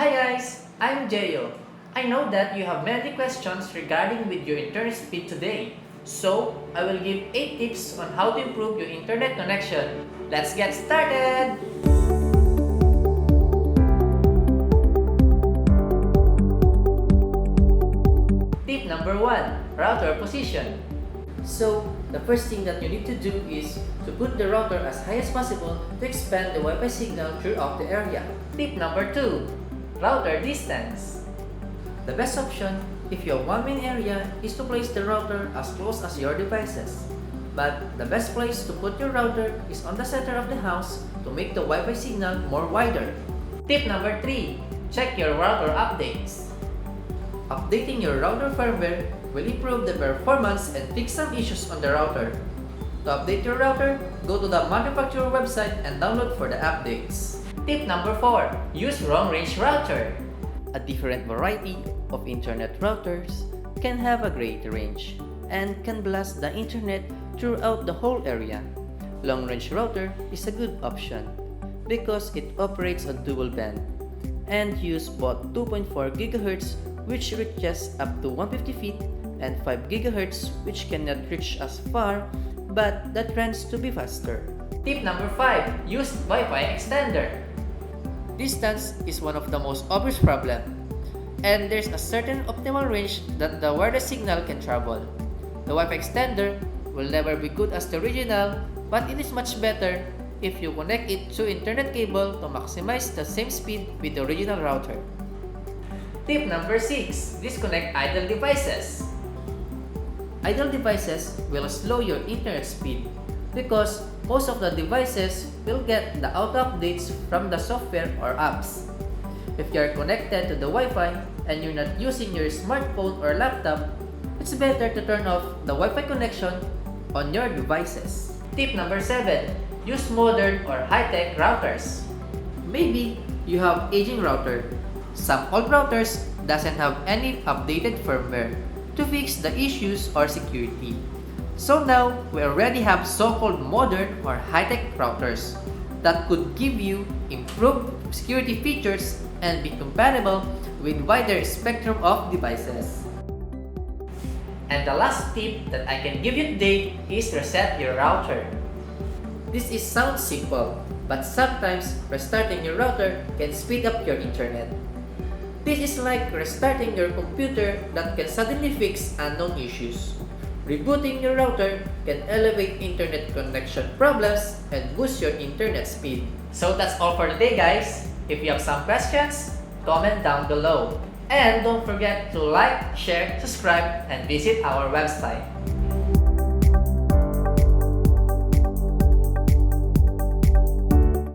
Hi guys, I'm Jeyo. I know that you have many questions regarding with your internet speed today. So, I will give 8 tips on how to improve your internet connection. Let's get started! Tip number 1, router position. So, the first thing that you need to do is to put the router as high as possible to expand the Wi-Fi signal throughout the area. Tip number 2, router distance. The best option if you have one main area is to place the router as close as your devices. But the best place to put your router is on the center of the house to make the Wi-Fi signal more wider. Tip number 3, check your router updates. Updating your router firmware will improve the performance and fix some issues on the router. To update your router, go to the manufacturer website and download for the updates. Tip number 4, use long-range router. A different variety of internet routers can have a great range and can blast the internet throughout the whole area. Long-range router is a good option because it operates on dual band and use both 2.4 GHz which reaches up to 150 feet and 5 GHz which cannot reach as far but that runs to be faster. Tip number 5, use Wi-Fi extender. Distance is one of the most obvious problems, and there's a certain optimal range that the wireless signal can travel. The Wi-Fi extender will never be good as the original, but it is much better if you connect it to internet cable to maximize the same speed with the original router. Tip number 6, disconnect idle devices. Idle devices will slow your internet speed because most of the devices will get the auto updates from the software or apps. If you are connected to the Wi-Fi and you're not using your smartphone or laptop, it's better to turn off the Wi-Fi connection on your devices. Tip number 7, use modern or high-tech routers. Maybe you have aging router. Some old routers doesn't have any updated firmware to fix the issues or security. So now, we already have so-called modern or high-tech routers that could give you improved security features and be compatible with wider spectrum of devices. And the last tip that I can give you today is reset your router. Sounds simple, but sometimes restarting your router can speed up your internet. This is like restarting your computer that can suddenly fix unknown issues. Rebooting your router can elevate internet connection problems and boost your internet speed. So that's all for today, guys. If you have some questions, comment down below. And don't forget to like, share, subscribe, and visit our website.